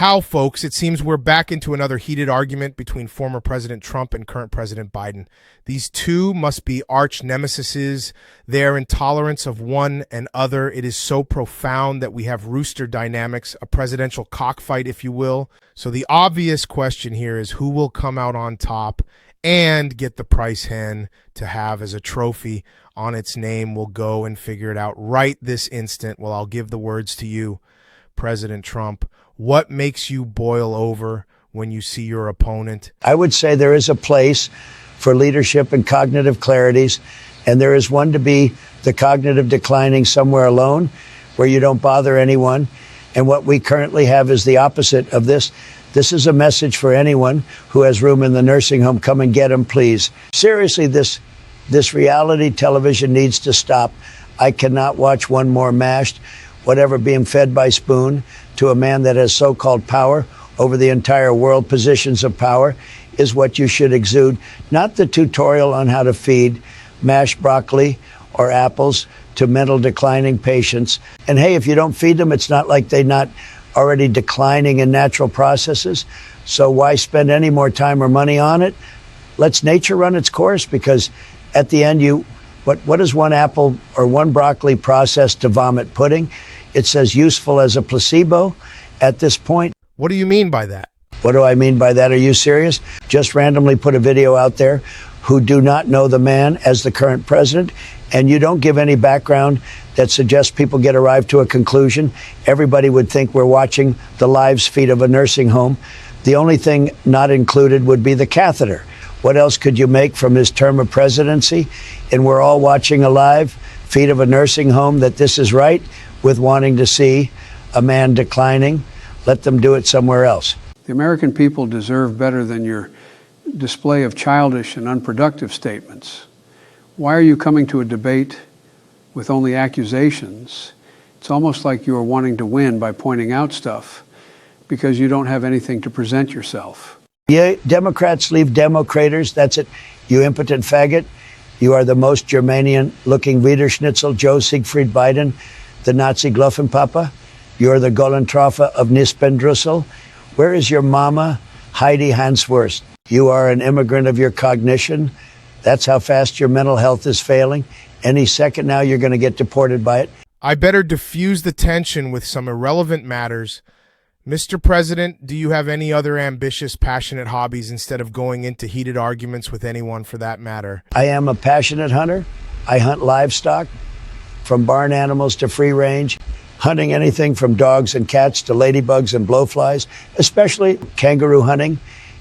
How, folks? It seems we're back into another heated argument between former President Trump and current President Biden. These two must be arch nemesises. Their intolerance of one and other, it is so profound that we have rooster dynamics, a presidential cockfight, if you will. So the obvious question here is who will come out on top and get the price hen to have as a trophy on its name. We'll go and figure it out right this instant. Well, I'll give the words to you, President Trump. What makes you boil over when you see your opponent? I would say there is a place for leadership and cognitive clarities, and there is one to be the cognitive declining somewhere alone where you don't bother anyone. And what we currently have is the opposite of this. This is a message for anyone who has room in the nursing home. Come and get them, please. Seriously, this reality television needs to stop. I cannot watch one more MASH, whatever, being fed by spoon to a man that has so-called power over the entire world. Positions of power is what you should exude, not the tutorial on how to feed mashed broccoli or apples to mental declining patients. And hey, if you don't feed them, it's not like they're not already declining in natural processes. So why spend any more time or money on it? Let's nature run its course, because at the end, what is one apple or one broccoli processed to vomit pudding? It says useful as a placebo at this point. What do you mean by that? What do I mean by that? Are you serious? Just randomly put a video out there who do not know the man as the current president, and you don't give any background that suggests people get arrived to a conclusion. Everybody would think we're watching the live feed of a nursing home. The only thing not included would be the catheter. What else could you make from his term of presidency? And we're all watching a live feed of a nursing home that this is right, with wanting to see a man declining. Let them do it somewhere else. The American people deserve better than your display of childish and unproductive statements. Why are you coming to a debate with only accusations? It's almost like you are wanting to win by pointing out stuff because you don't have anything to present yourself. Yeah, Democrats leave Democrators. That's it. You impotent faggot. You are the most Germanian-looking Wiederschnitzel, Joe Siegfried Biden, the Nazi Gluffenpapa. You're the Golentroffe of Nispendrussel. Where is your mama, Heidi Hanswurst? You are an immigrant of your cognition. That's how fast your mental health is failing. Any second now, you're going to get deported by it. I better diffuse the tension with some irrelevant matters. Mr. President, do you have any other ambitious, passionate hobbies instead of going into heated arguments with anyone for that matter? I am a passionate hunter. I hunt livestock, from barn animals to free range, hunting anything from dogs and cats to ladybugs and blowflies, especially kangaroo hunting.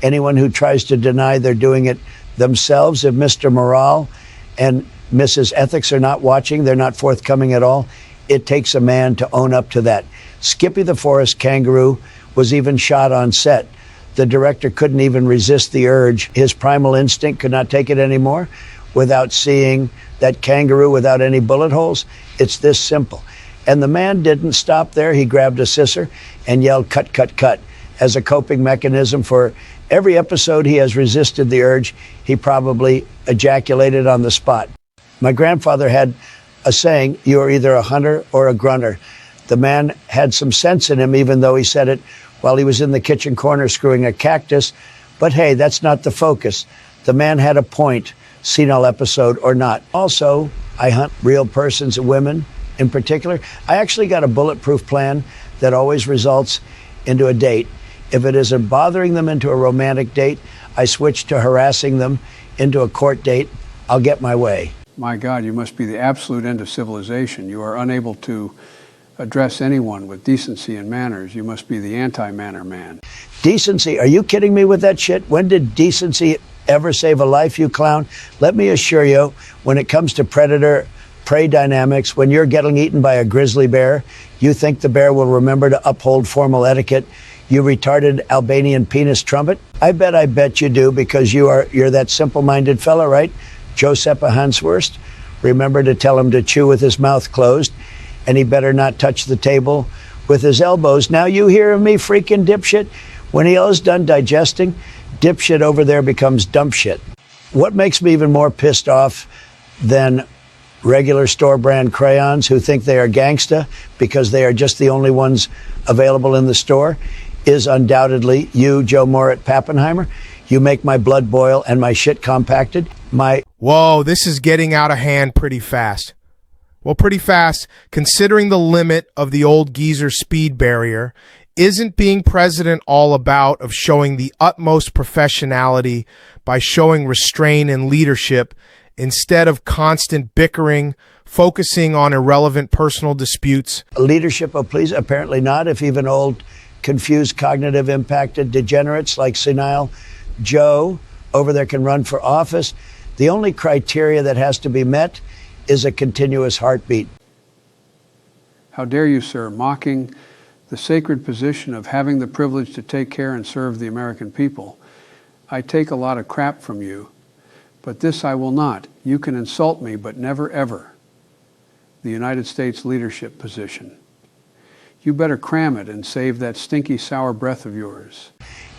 Anyone who tries to deny they're doing it themselves, if Mr. Morale and Mrs. Ethics are not watching, they're not forthcoming at all, it takes a man to own up to that. Skippy the forest kangaroo was even shot on set. The director couldn't even resist the urge. His primal instinct could not take it anymore without seeing that kangaroo without any bullet holes. It's this simple. And the man didn't stop there. He grabbed a scissor and yelled, "Cut, cut, cut," as a coping mechanism. For every episode he has resisted the urge, he probably ejaculated on the spot. My grandfather had a saying, you are either a hunter or a grunter. The man had some sense in him, even though he said it while he was in the kitchen corner screwing a cactus. But hey, that's not the focus. The man had a point, senile episode or not. Also, I hunt real persons and women in particular. I actually got a bulletproof plan that always results into a date. If it isn't bothering them into a romantic date, I switch to harassing them into a court date. I'll get my way. My God, you must be the absolute end of civilization. You are unable to address anyone with decency and manners. You must be the anti-manner man. Decency? Are you kidding me with that shit? When did decency ever save a life, you clown? Let me assure you, when it comes to predator-prey dynamics, when you're getting eaten by a grizzly bear, you think the bear will remember to uphold formal etiquette, you retarded Albanian penis trumpet? I bet you do, because you're that simple-minded fella, right? Giuseppe Hanswurst. Remember to tell him to chew with his mouth closed, and he better not touch the table with his elbows. Now you hear me, freaking dipshit? When he is done digesting, dipshit over there becomes dump shit. What makes me even more pissed off than regular store brand crayons who think they are gangsta because they are just the only ones available in the store is undoubtedly you, Joe Moore at Pappenheimer. You make my blood boil and my shit compacted. Whoa, this is getting out of hand pretty fast. Well, pretty fast, considering the limit of the old geezer speed barrier. Isn't being president all about of showing the utmost professionality by showing restraint and leadership instead of constant bickering, focusing on irrelevant personal disputes? Leadership, oh please, apparently not. If even old, confused, cognitive impacted degenerates like senile Joe over there can run for office, the only criteria that has to be met is a continuous heartbeat. How dare you, sir, mocking the sacred position of having the privilege to take care and serve the American people. I take a lot of crap from you, but this I will not. You can insult me, but never ever the United States leadership position. You better cram it and save that stinky sour breath of yours.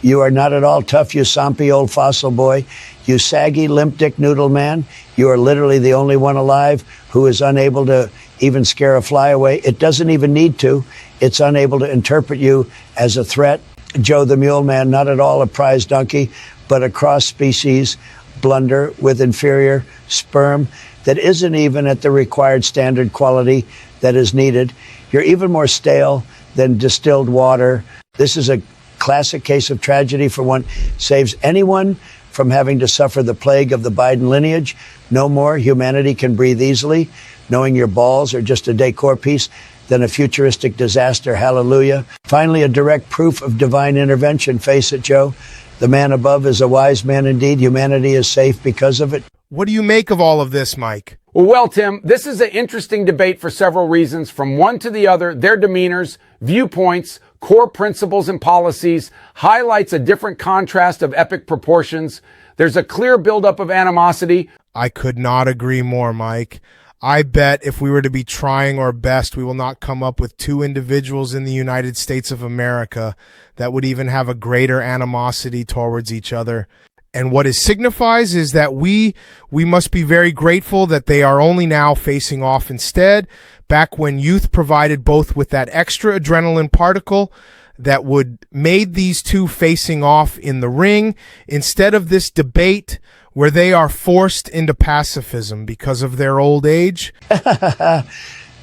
You are not at all tough, you sompy old fossil boy. You saggy, limp dick noodle man. You are literally the only one alive who is unable to even scare a fly away. It doesn't even need to. It's unable to interpret you as a threat. Joe the Mule Man, not at all a prize donkey, but a cross-species blunder with inferior sperm that isn't even at the required standard quality that is needed. You're even more stale than distilled water. This is a classic case of tragedy for one. Saves anyone from having to suffer the plague of the Biden lineage. No more. Humanity can breathe easily, knowing your balls are just a decor piece than a futuristic disaster. Hallelujah. Finally, a direct proof of divine intervention. Face it, Joe. The man above is a wise man indeed. Humanity is safe because of it. What do you make of all of this, Mike? Well, Tim, this is an interesting debate for several reasons. From one to the other, their demeanors, viewpoints, core principles and policies highlights a different contrast of epic proportions. There's a clear buildup of animosity. I could not agree more, Mike. I bet if we were to be trying our best, we will not come up with two individuals in the United States of America that would even have a greater animosity towards each other. And what it signifies is that we must be very grateful that they are only now facing off instead. Back when youth provided both with that extra adrenaline particle that would made these two facing off in the ring instead of this debate where they are forced into pacifism because of their old age.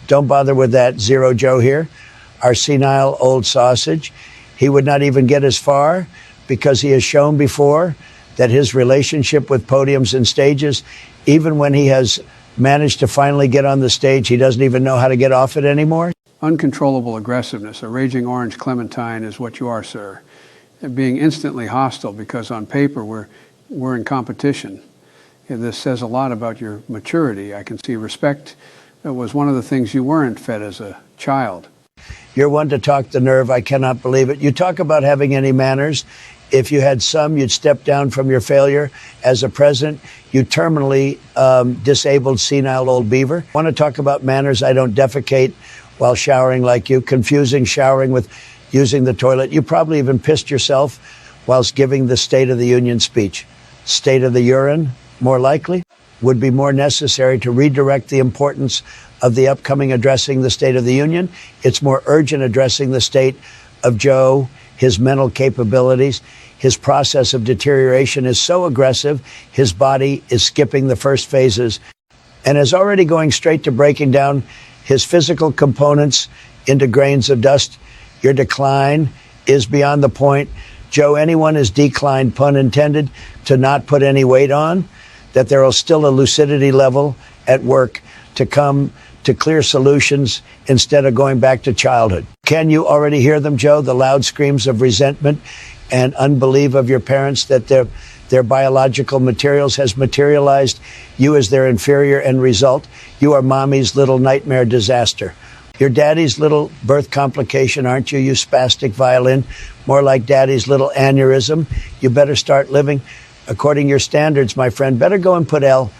Don't bother with that, Zero Joe here, our senile old sausage. He would not even get as far because he has shown before that his relationship with podiums and stages, even when he has managed to finally get on the stage, he doesn't even know how to get off it anymore. Uncontrollable aggressiveness, a raging orange clementine is what you are, sir. And being instantly hostile because on paper we're in competition. And this says a lot about your maturity. I can see respect was one of the things you weren't fed as a child. You're one to talk the nerve. I cannot believe it. You talk about having any manners. If you had some, you'd step down from your failure as a president. You terminally disabled senile old beaver. Want to talk about manners? I don't defecate while showering like you. Confusing showering with using the toilet. You probably even pissed yourself whilst giving the State of the Union speech. State of the urine, more likely, would be more necessary to redirect the importance of the upcoming addressing the State of the Union. It's more urgent addressing the state of Joe, his mental capabilities. His process of deterioration is so aggressive, his body is skipping the first phases and is already going straight to breaking down his physical components into grains of dust. Your decline is beyond the point. Joe, anyone is declined, pun intended, to not put any weight on, that there is still a lucidity level at work to come to clear solutions instead of going back to childhood. Can you already hear them, Joe? The loud screams of resentment and unbelief of your parents that their biological materials has materialized you as their inferior end result. You are mommy's little nightmare disaster. You're daddy's little birth complication, aren't you, you spastic violin? More like daddy's little aneurysm. You better start living according to your standards, my friend. Better go and put L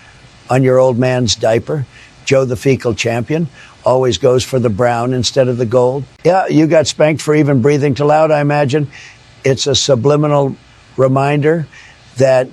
on your old man's diaper. Joe the fecal champion always goes for the brown instead of the gold. Yeah, you got spanked for even breathing too loud, I imagine. It's a subliminal reminder that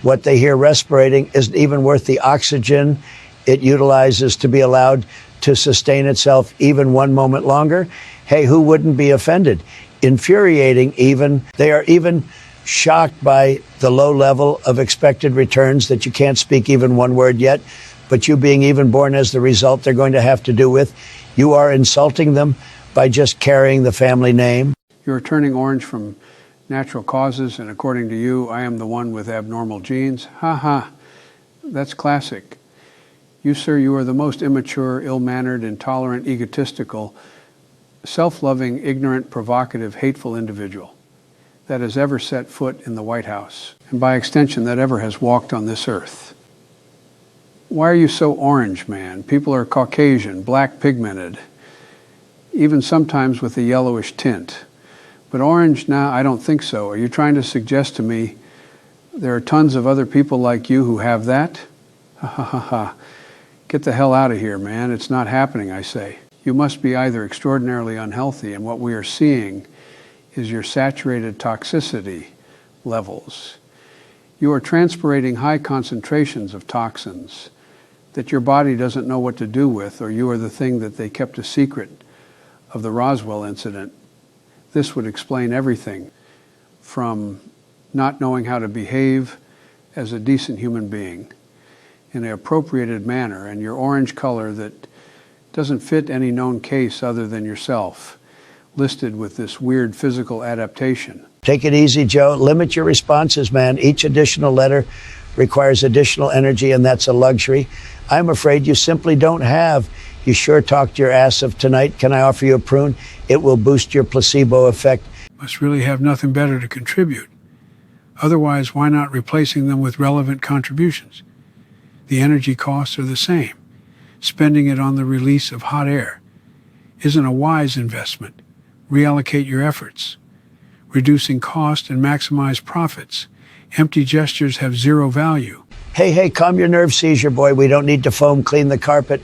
what they hear respirating isn't even worth the oxygen it utilizes to be allowed to sustain itself even one moment longer. Hey, who wouldn't be offended infuriating even. They are even shocked by the low level of expected returns that you can't speak even one word yet, but you being even born as the result they're going to have to do with. You are insulting them by just carrying the family name. You're turning orange from natural causes, and according to you, I am the one with abnormal genes. Ha ha. That's classic. You, sir, you are the most immature, ill-mannered, intolerant, egotistical, self-loving, ignorant, provocative, hateful individual that has ever set foot in the White House, and by extension, that ever has walked on this earth. Why are you so orange, man? People are Caucasian, black pigmented, even sometimes with a yellowish tint. But orange now, I don't think so. Are you trying to suggest to me there are tons of other people like you who have that? Ha ha ha ha. Get the hell out of here, man. It's not happening, I say. You must be either extraordinarily unhealthy, and what we are seeing is your saturated toxicity levels. You are transpirating high concentrations of toxins that your body doesn't know what to do with, or you are the thing that they kept a secret of the Roswell incident. This would explain everything from not knowing how to behave as a decent human being in an appropriated manner, and your orange color that doesn't fit any known case other than yourself, listed with this weird physical adaptation. Take it easy, Joe. Limit your responses, man. Each additional letter requires additional energy, and that's a luxury I'm afraid you simply don't have. You sure talked your ass off tonight. Can I offer you a prune? It will boost your placebo effect. Must really have nothing better to contribute. Otherwise, why not replacing them with relevant contributions? The energy costs are the same. Spending it on the release of hot air isn't a wise investment. Reallocate your efforts. Reducing cost and maximize profits. Empty gestures have zero value. Hey, calm your nerves, seizure boy. We don't need to foam clean the carpet.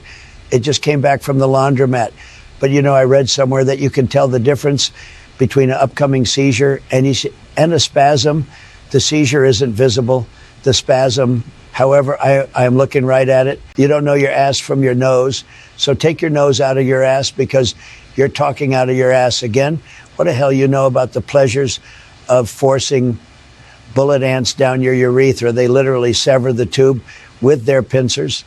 It just came back from the laundromat. But you know, I read somewhere that you can tell the difference between an upcoming seizure and a spasm. The seizure isn't visible. The spasm, however, I am looking right at it. You don't know your ass from your nose. So take your nose out of your ass because you're talking out of your ass again. What the hell you know about the pleasures of forcing bullet ants down your urethra? They literally sever the tube with their pincers,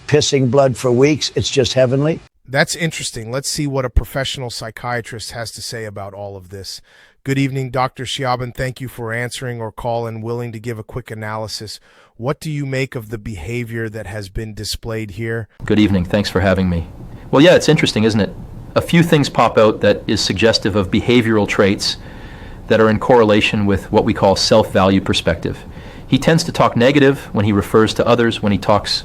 pissing blood for weeks. It's just heavenly. That's interesting. Let's see what a professional psychiatrist has to say about all of this. Good evening, Dr. Schiavon. Thank you for answering or call and willing to give a quick analysis. What do you make of the behavior that has been displayed here? Good evening. Thanks for having me. Well, yeah, it's interesting, isn't it? A few things pop out that is suggestive of behavioral traits that are in correlation with what we call self-value perspective. He tends to talk negative when he refers to others. When he talks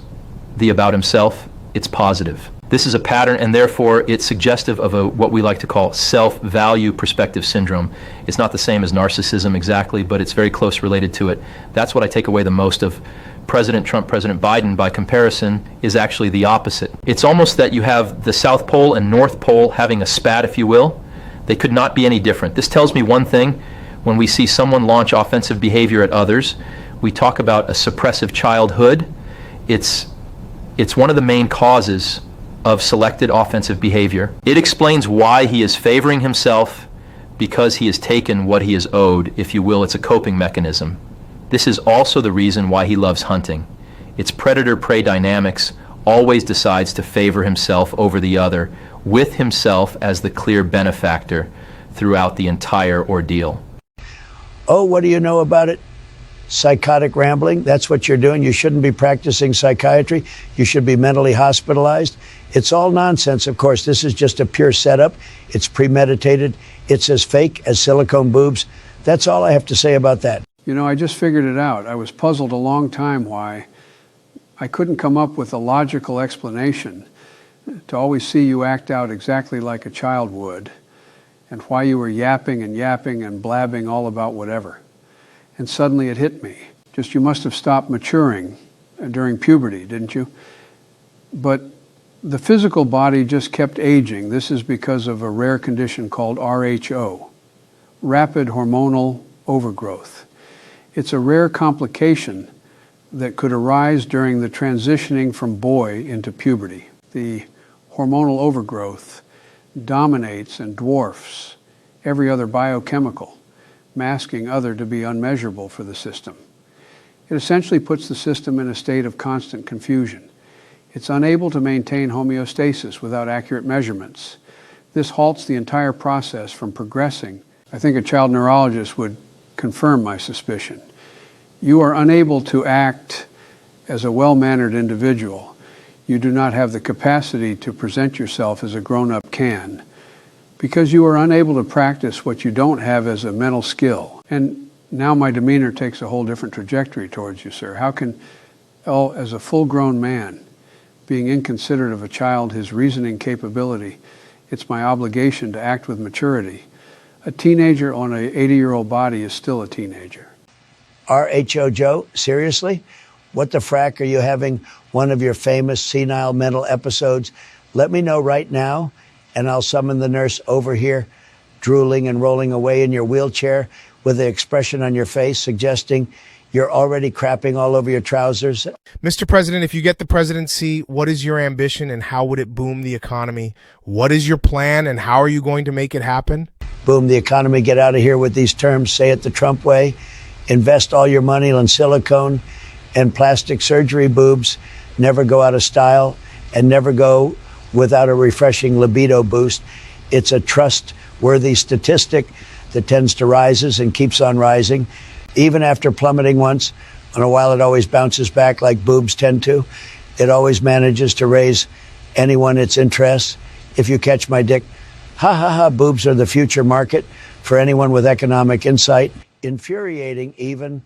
about himself, it's positive. This is a pattern, and therefore it's suggestive of what we like to call self-value perspective syndrome. It's not the same as narcissism exactly, but it's very close related to it. That's what I take away the most of President Trump. President Biden, by comparison, is actually the opposite. It's almost that you have the South Pole and North Pole having a spat, if you will. They could not be any different. This tells me one thing. When we see someone launch offensive behavior at others, we talk about a suppressive childhood. It's one of the main causes of selected offensive behavior. It explains why he is favoring himself, because he has taken what he is owed, if you will. It's a coping mechanism. This is also the reason why he loves hunting. Its predator-prey dynamics always decides to favor himself over the other, with himself as the clear benefactor throughout the entire ordeal. Oh, what do you know about it? Psychotic rambling. That's what you're doing. You shouldn't be practicing psychiatry. You should be mentally hospitalized. It's all nonsense, of course. This is just a pure setup. It's premeditated. It's as fake as silicone boobs. That's all I have to say about that. You know, I just figured it out. I was puzzled a long time why I couldn't come up with a logical explanation to always see you act out exactly like a child would, and why you were yapping and blabbing all about whatever. And suddenly it hit me. Just, you must have stopped maturing during puberty, didn't you? But the physical body just kept aging. This is because of a rare condition called RHO, rapid hormonal overgrowth. It's a rare complication that could arise during the transitioning from boy into puberty. The hormonal overgrowth dominates and dwarfs every other biochemical, masking other to be unmeasurable for the system. It essentially puts the system in a state of constant confusion. It's unable to maintain homeostasis without accurate measurements. This halts the entire process from progressing. I think a child neurologist would confirm my suspicion. You are unable to act as a well-mannered individual. You do not have the capacity to present yourself as a grown-up can, because you are unable to practice what you don't have as a mental skill. And now my demeanor takes a whole different trajectory towards you, sir. How can, as a full-grown man, being inconsiderate of a child, his reasoning capability, it's my obligation to act with maturity. A teenager on an 80-year-old body is still a teenager. R.H.O. Joe, seriously? What the frack are you having one of your famous senile mental episodes? Let me know right now, and I'll summon the nurse over here, drooling and rolling away in your wheelchair with the expression on your face suggesting you're already crapping all over your trousers. Mr. President, if you get the presidency, what is your ambition and how would it boom the economy? What is your plan and how are you going to make it happen? Boom the economy, get out of here with these terms, say it the Trump way. Invest all your money on silicone and plastic surgery boobs. Never go out of style and never go without a refreshing libido boost. It's a trustworthy statistic that tends to rises and keeps on rising. Even after plummeting once, in a while it always bounces back like boobs tend to. It always manages to raise anyone its interests. If you catch my dick, ha ha ha, boobs are the future market for anyone with economic insight. Infuriating even